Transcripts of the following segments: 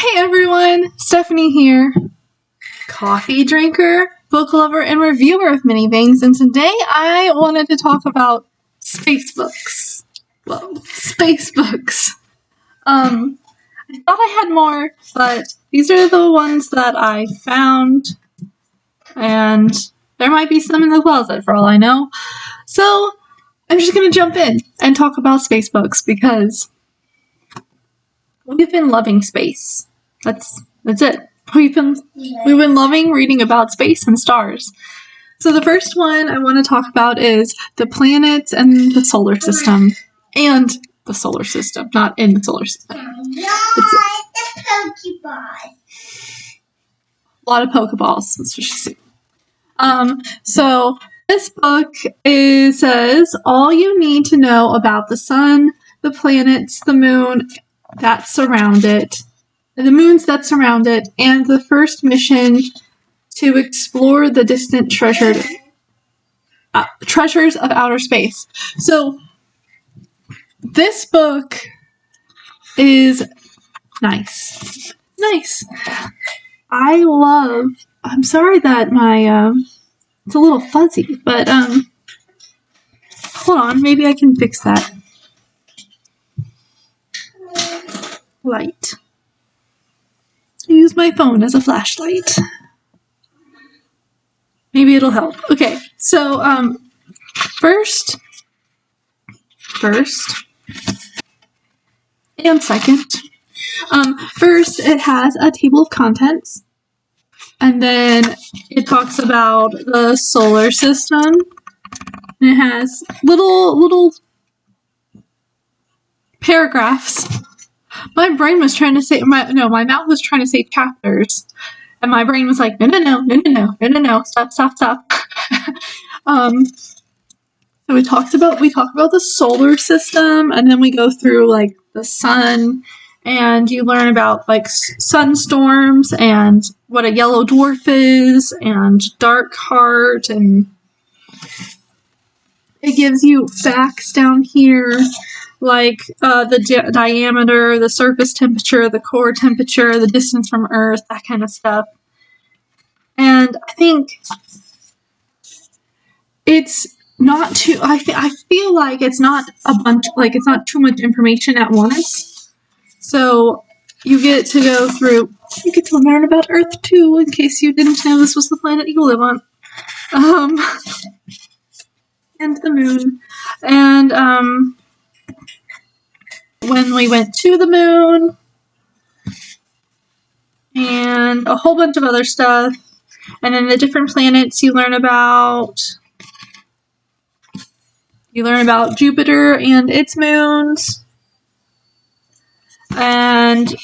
Hey everyone, Stephanie here, coffee drinker, book lover, and reviewer of many things, and today I wanted to talk about space books. Whoa, space books. I thought I had more, but these are the ones that I found, and there might be some in the closet for all I know. So, I'm just gonna jump in and talk about space books because we've been loving space. That's it. We've been loving reading about space and stars. So the first one I want to talk about is the planets and the solar system. And the solar system, not in the solar system. It's the Pokeball. A lot of Pokeballs. That's what she said. So this book says all you need to know about the sun, the planets, the moon that surround it, the moons that surround it, and the first mission to explore the distant treasures of outer space. So this book is nice. I'm sorry that my it's a little fuzzy, but hold on, maybe I can fix that. Light. I use my phone as a flashlight. Maybe it'll help. Okay, so first and second. First, it has a table of contents, and then it talks about the solar system. And it has little paragraphs. My brain was trying to say my mouth was trying to say chapters, and my brain was like, no, stop. So we talk about the solar system, and then we go through like the sun, and you learn about like sunstorms and what a yellow dwarf is, and dark heart, and it gives you facts down here like the diameter, the surface temperature, the core temperature, the distance from Earth, that kind of stuff. And I think it's not too. I feel like it's not a bunch. Like it's not too much information at once. So you get to go through. You get to learn about Earth too, in case you didn't know this was the planet you live on. And the moon, and when we went to the moon, and a whole bunch of other stuff. And then the different planets you learn about Jupiter and its moons. And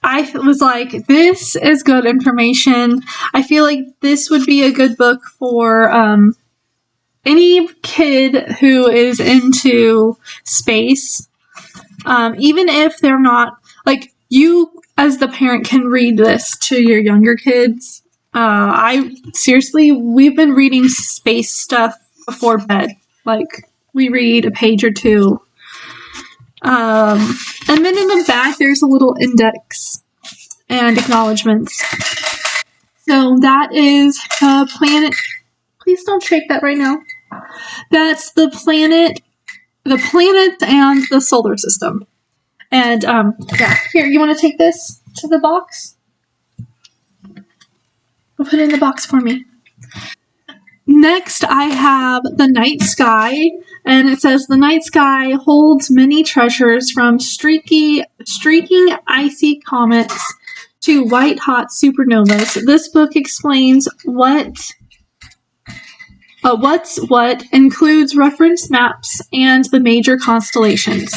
I was like, this is good information. I feel like this would be a good book for any kid who is into space. Even if they're not, like, you as the parent can read this to your younger kids. We've been reading space stuff before bed. Like, we read a page or two. And then in the back, there's a little index and acknowledgments. So that is the planet. Please don't shake that right now. That's the planet and the solar system. And, yeah. Here, you want to take this to the box? Go put it in the box for me. Next, I have the night sky, and it says the night sky holds many treasures from streaking icy comets to white-hot supernovas. This book explains what's what, includes reference maps and the major constellations.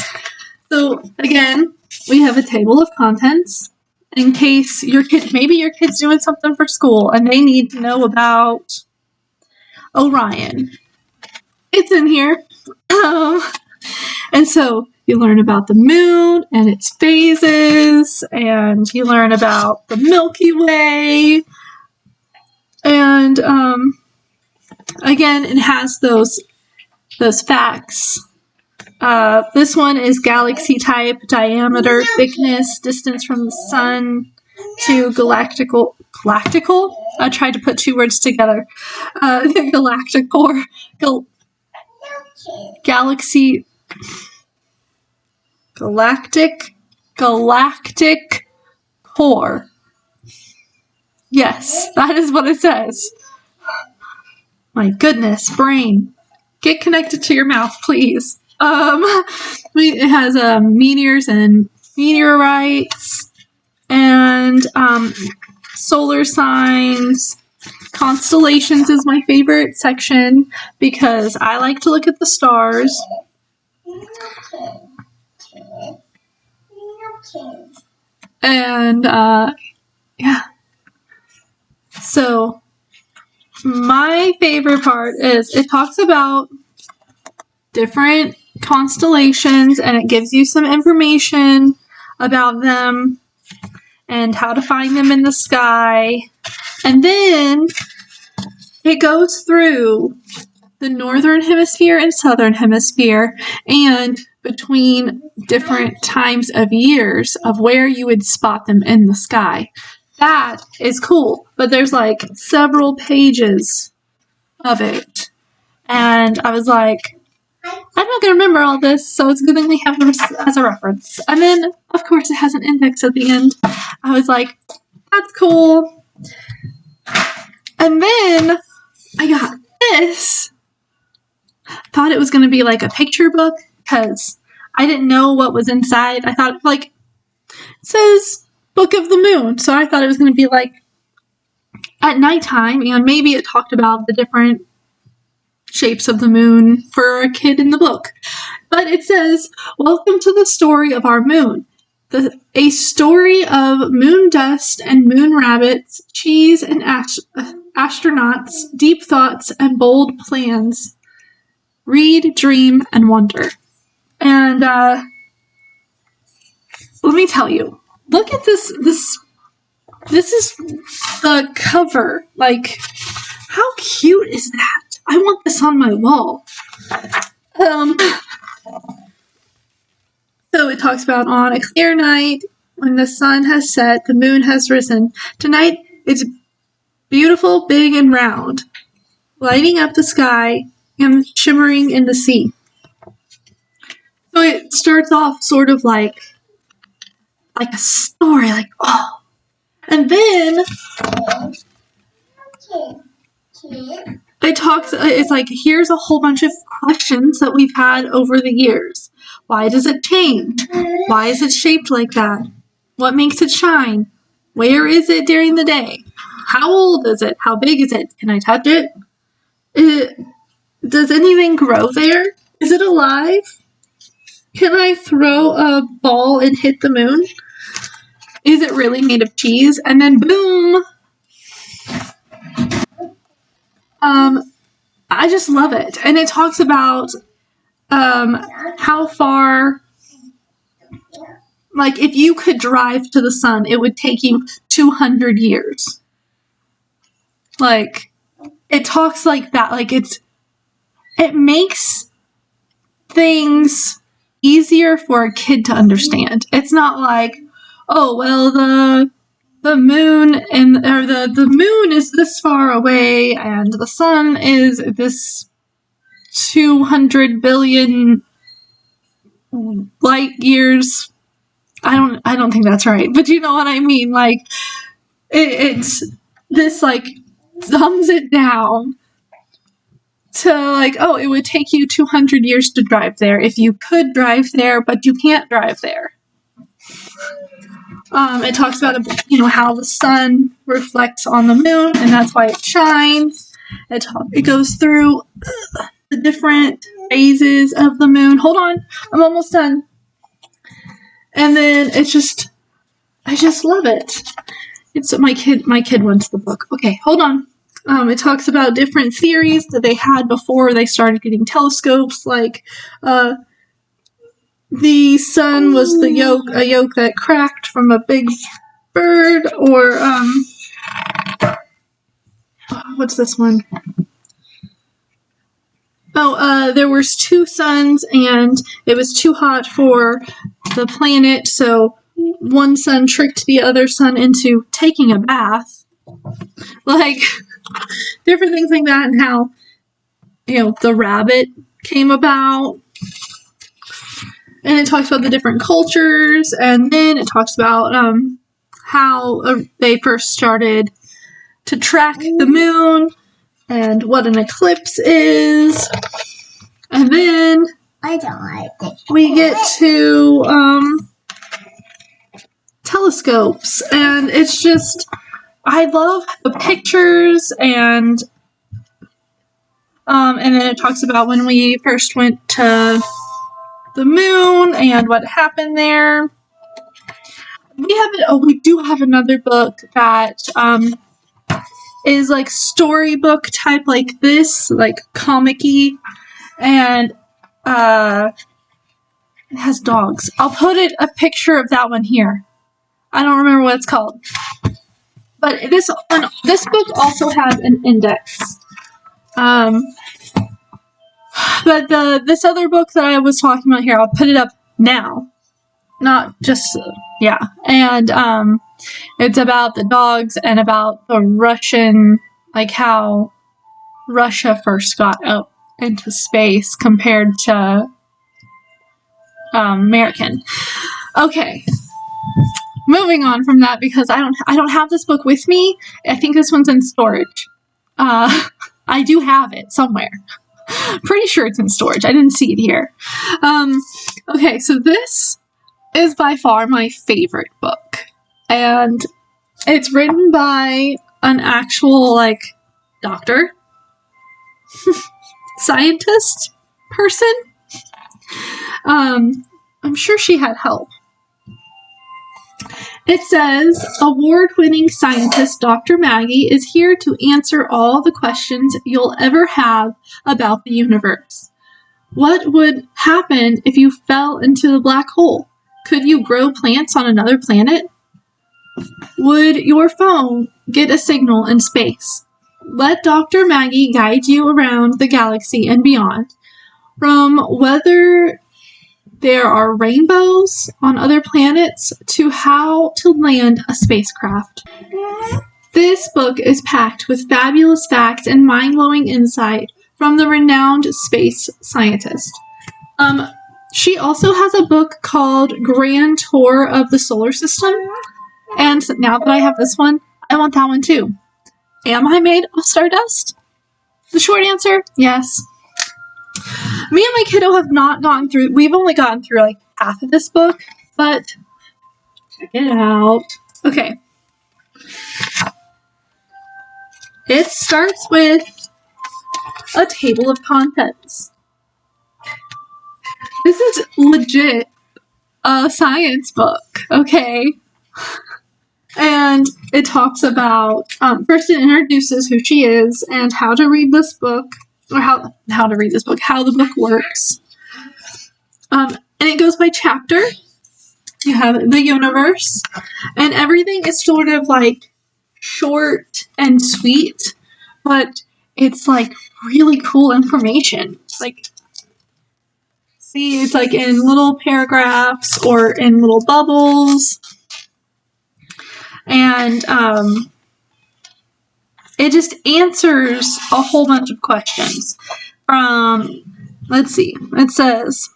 So again, we have a table of contents in case maybe your kid's doing something for school and they need to know about Orion. It's in here. And so you learn about the moon and its phases, and you learn about the Milky Way. And again, it has those facts This one is galaxy type, diameter, thickness, distance from the sun to galactical. Galactical? I tried to put two words together. Galacticor. Galaxy. Galactic core. Yes, that is what it says. My goodness, brain. Get connected to your mouth, please. It has meteors and meteorites and solar signs. Constellations is my favorite section because I like to look at the stars. And yeah. So my favorite part is it talks about different constellations and it gives you some information about them and how to find them in the sky. And then it goes through the northern hemisphere and southern hemisphere and between different times of years of where you would spot them in the sky. That is cool, but there's like several pages of it. And I was like, I'm not going to remember all this, so it's good that we have this as a reference. And then, of course, it has an index at the end. I was like, that's cool. And then I got this. Thought it was going to be like a picture book because I didn't know what was inside. I thought, like, it says Book of the Moon, so I thought it was going to be like at nighttime, and maybe it talked about the different shapes of the moon for a kid in the book. But it says, welcome to the story of our moon. A story of moon dust and moon rabbits, cheese and astronauts, deep thoughts and bold plans. Read, dream, and wonder. And let me tell you, look at this. This is the cover. Like, how cute is that? I want this on my wall. So it talks about on a clear night, when the sun has set, the moon has risen. Tonight it's beautiful, big, and round, lighting up the sky and shimmering in the sea. So it starts off sort of like a story, like, oh. And then it's like, here's a whole bunch of questions that we've had over the years. Why does it change? Why is it shaped like that? What makes it shine? Where is it during the day? How old is it? How big is it? Can I touch it? Does anything grow there? Is it alive? Can I throw a ball and hit the moon? Is it really made of cheese? And then boom! I just love it. And it talks about how far, like, if you could drive to the sun, it would take you 200 years. Like, it talks like that. Like, it makes things easier for a kid to understand. It's not like, oh, well, the moon the moon is this far away and the sun is this 200 billion light years. I don't think that's right, but you know what I mean. Like, it's this, like, thumbs it down to, like, oh, it would take you 200 years to drive there if you could drive there, but you can't drive there. It talks about, how the sun reflects on the moon, and that's why it shines. It goes through the different phases of the moon. Hold on, I'm almost done. And then I just love it. It's my kid wants the book. Okay, hold on. It talks about different theories that they had before they started getting telescopes, like the sun was a yolk that cracked from a big bird, or what's this one? there was 2 suns, and it was too hot for the planet, so one sun tricked the other sun into taking a bath. Like, different things like that, and how, the rabbit came about. And it talks about the different cultures, and then it talks about how they first started to track the moon, and what an eclipse is. And then I don't like it. we get to telescopes, and it's just, I love the pictures, and then it talks about when we first went to the moon and what happened there. We do have another book that is like storybook type, like this, like comic-y, and it has dogs. I'll put a picture of that one here. I don't remember what it's called. But this book also has an index. But this other book that I was talking about here, I'll put it up now. Not just, yeah. And it's about the dogs and about the Russian, like how Russia first got up into space compared to American. Okay. Moving on from that, because I don't have this book with me. I think this one's in storage. I do have it somewhere. Pretty sure it's in storage. I didn't see it here. Okay, so this is by far my favorite book. And it's written by an actual, like, doctor, scientist person. I'm sure she had help. It says, award-winning scientist Dr. Maggie is here to answer all the questions you'll ever have about the universe. What would happen if you fell into the black hole? Could you grow plants on another planet? Would your phone get a signal in space? Let Dr. Maggie guide you around the galaxy and beyond, from whether there are rainbows on other planets to how to land a spacecraft. This book is packed with fabulous facts and mind-blowing insight from the renowned space scientist. She also has a book called Grand Tour of the Solar System, and now that I have this one, I want that one too. Am I made of stardust? The short answer, yes. Me and my kiddo have not gone through, we've only gotten through like half of this book, but check it out. Okay. It starts with a table of contents. This is legit a science book, okay? And it talks about, first it introduces who she is and how to read this book, or how the book works. And it goes by chapter. You have the universe, and everything is sort of like short and sweet, but it's like really cool information. Like, see, it's like in little paragraphs or in little bubbles. And it just answers a whole bunch of questions. Let's see, it says,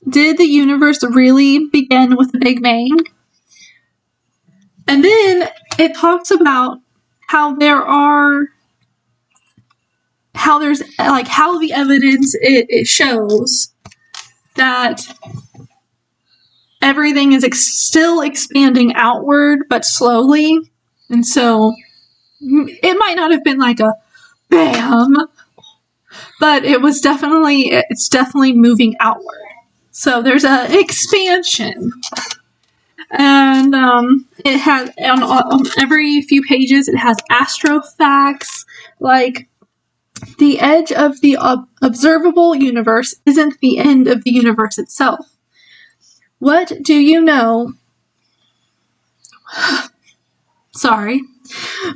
did the universe really begin with a Big Bang? And then it talks about how there's like how the evidence it shows that everything is still expanding outward, but slowly. And so it might not have been like a bam, but it's definitely moving outward. So there's an expansion. And it has, on every few pages, it has astro facts, like the edge of the observable universe isn't the end of the universe itself. What do you know? Sorry.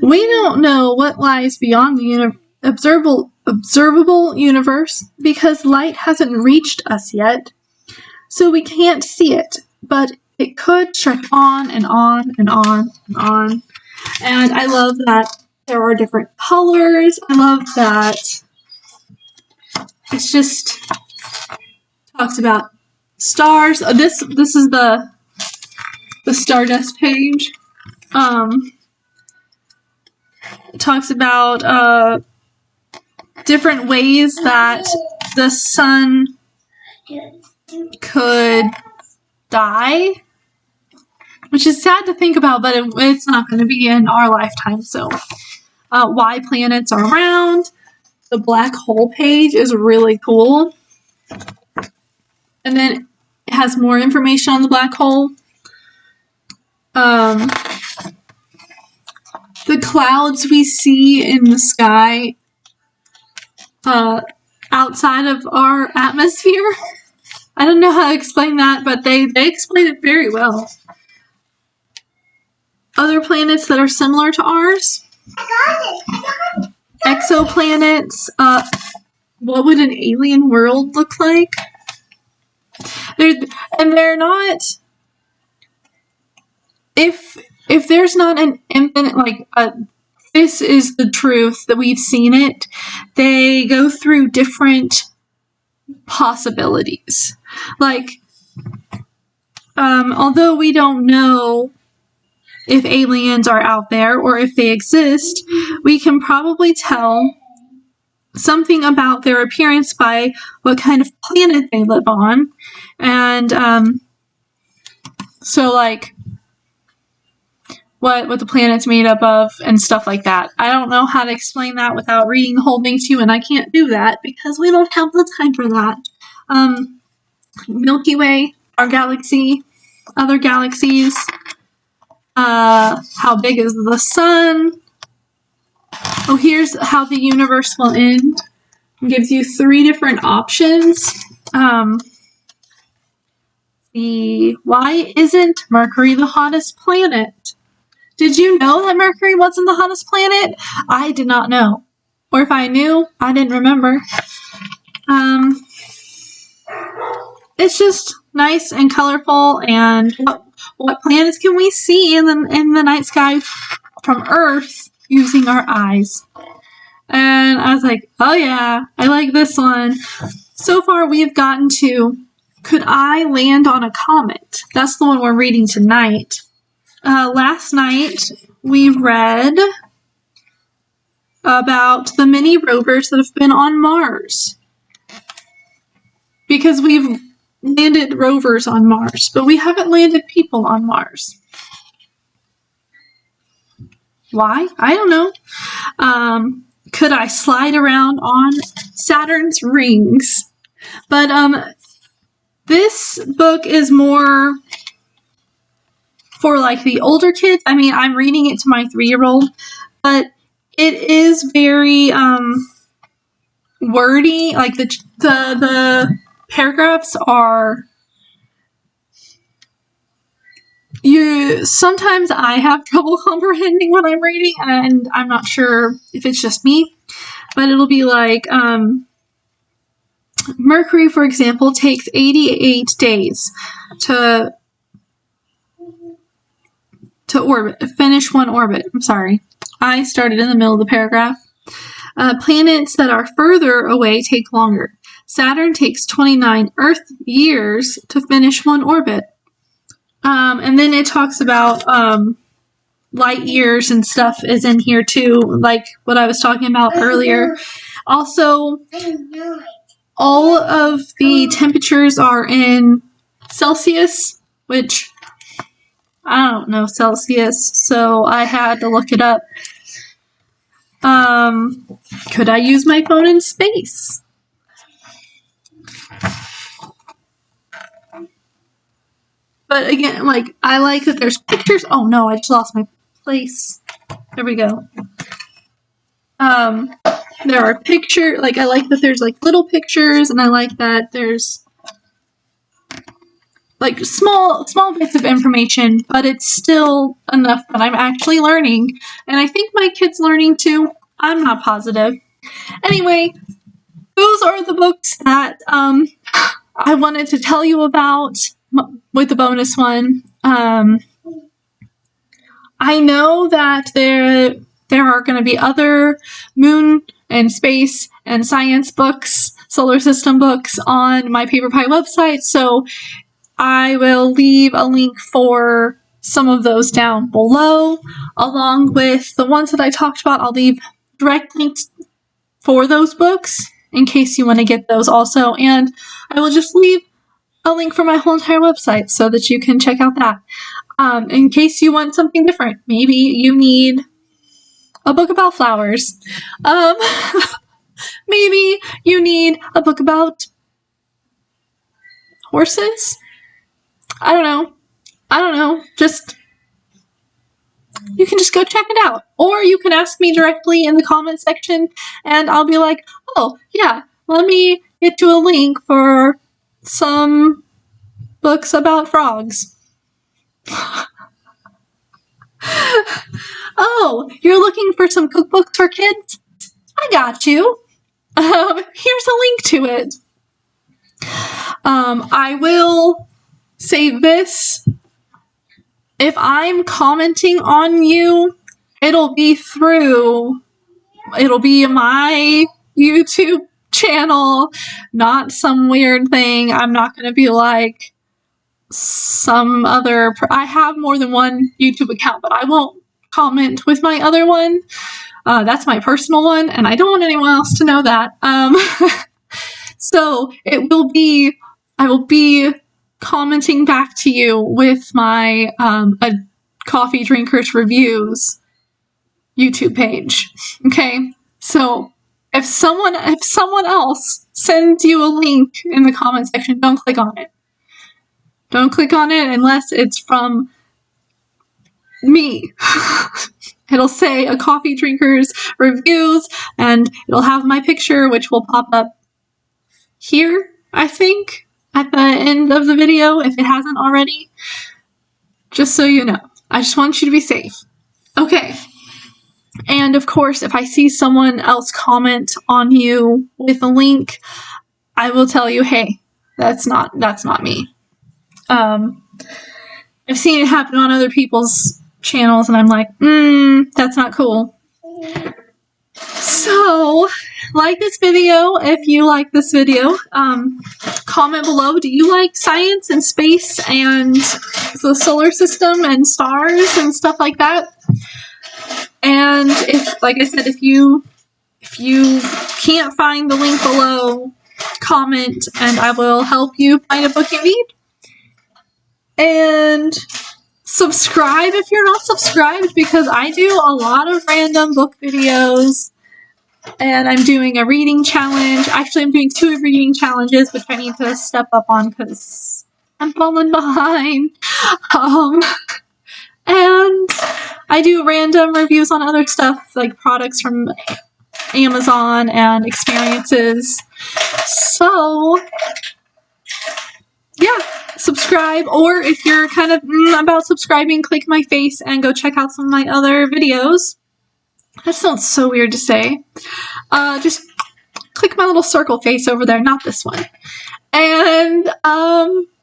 We don't know what lies beyond the observable observable universe because light hasn't reached us yet, so we can't see it, but it could stretch on and on and on and on. And I love that there are different colors. I love that it's just talks about stars. This is the Stardust page. It talks about different ways that the sun could die, which is sad to think about, but it's not going to be in our lifetime. So, why planets are round. The black hole page is really cool. And then it has more information on the black hole. The clouds we see in the sky outside of our atmosphere. I don't know how to explain that, but they explain it very well. Other planets that are similar to ours. Exoplanets. What would an alien world look like? They're not. If there's not an infinite, this is the truth that we've seen it, they go through different possibilities. Although we don't know if aliens are out there or if they exist, we can probably tell something about their appearance by what kind of planet they live on. And what the planet's made up of and stuff like that. I don't know how to explain that without reading the whole thing to you, and I can't do that because we don't have the time for that. Milky Way, our galaxy, other galaxies, how big is the sun? Oh, here's how the universe will end. It gives you 3 different options. Why isn't Mercury the hottest planet? Did you know that Mercury wasn't the hottest planet? I did not know. Or if I knew, I didn't remember. It's just nice and colorful, and what planets can we see in the night sky from Earth using our eyes? And I was like, oh yeah, I like this one. So far we've gotten to, could I land on a comet? That's the one we're reading tonight. Last night, we read about the many rovers that have been on Mars. Because we've landed rovers on Mars, but we haven't landed people on Mars. Why? I don't know. Could I slide around on Saturn's rings? But this book is more for the older kids. I mean, I'm reading it to my 3-year-old, but it is very wordy. The paragraphs are. Sometimes I have trouble comprehending what I'm reading, and I'm not sure if it's just me, but it'll be Mercury, for example, takes 88 days to finish one orbit. I'm sorry. I started in the middle of the paragraph. Planets that are further away take longer. Saturn takes 29 Earth years to finish one orbit. And then it talks about light years and stuff is in here too, like what I was talking about earlier. Also, all of the temperatures are in Celsius, which I don't know Celsius, so I had to look it up. Could I use my phone in space? But again, I like that there's pictures. Oh no, I just lost my place. There we go. There are pictures. I like that there's little pictures, and I like that there's small bits of information, but it's still enough that I'm actually learning. And I think my kid's learning too. I'm not positive. Anyway, those are the books that I wanted to tell you about with the bonus one. I know that there are going to be other moon and space and science books, solar system books on my PaperPie website, so I will leave a link for some of those down below, along with the ones that I talked about. I'll leave direct links for those books in case you want to get those also, and I will just leave a link for my whole entire website so that you can check out that. In case you want something different, maybe you need a book about flowers. Maybe you need a book about horses. I don't know. You can just go check it out. Or you can ask me directly in the comment section and I'll be like, oh, yeah, let me get you a link for some books about frogs. Oh, you're looking for some cookbooks for kids? I got you. Here's a link to it. I will say this. If I'm commenting on you, it'll be my YouTube channel, not some weird thing. I'm not going to be like some other... I have more than one YouTube account, but I won't comment with my other one. That's my personal one, and I don't want anyone else to know that. So I will be commenting back to you with my a Coffee Drinkers Reviews YouTube page. Okay, so if someone else sends you a link in the comment section, don't click on it. Don't click on it unless it's from me. It'll say a Coffee Drinkers Reviews, and it'll have my picture, which will pop up here, I think, at the end of the video, if it hasn't already. Just so you know. I just want you to be safe. Okay. And of course, if I see someone else comment on you with a link, I will tell you, hey, that's not me. I've seen it happen on other people's channels, and I'm like, that's not cool. So, like this video if you like this video. Comment below, do you like science and space and the solar system and stars and stuff like that? And if, like I said, if you can't find the link below, comment and I will help you find a book you need. And subscribe if you're not subscribed, because I do a lot of random book videos. And I'm doing a reading challenge. Actually, I'm doing 2 reading challenges, which I need to step up on because I'm falling behind. And I do random reviews on other stuff, like products from Amazon and experiences. So, yeah, subscribe. Or if you're kind of about subscribing, click my face and go check out some of my other videos. That sounds so weird to say. Just click my little circle face over there, not this one. And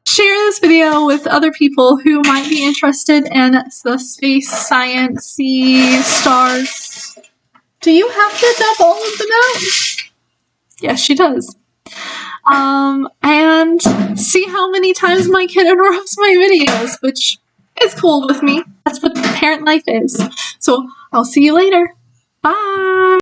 share this video with other people who might be interested in the space, science, sea, stars. Do you have to dump all of them out? Yes, she does. And see how many times my kid interrupts my videos, which is cool with me. That's what parent life is. So I'll see you later. Bye!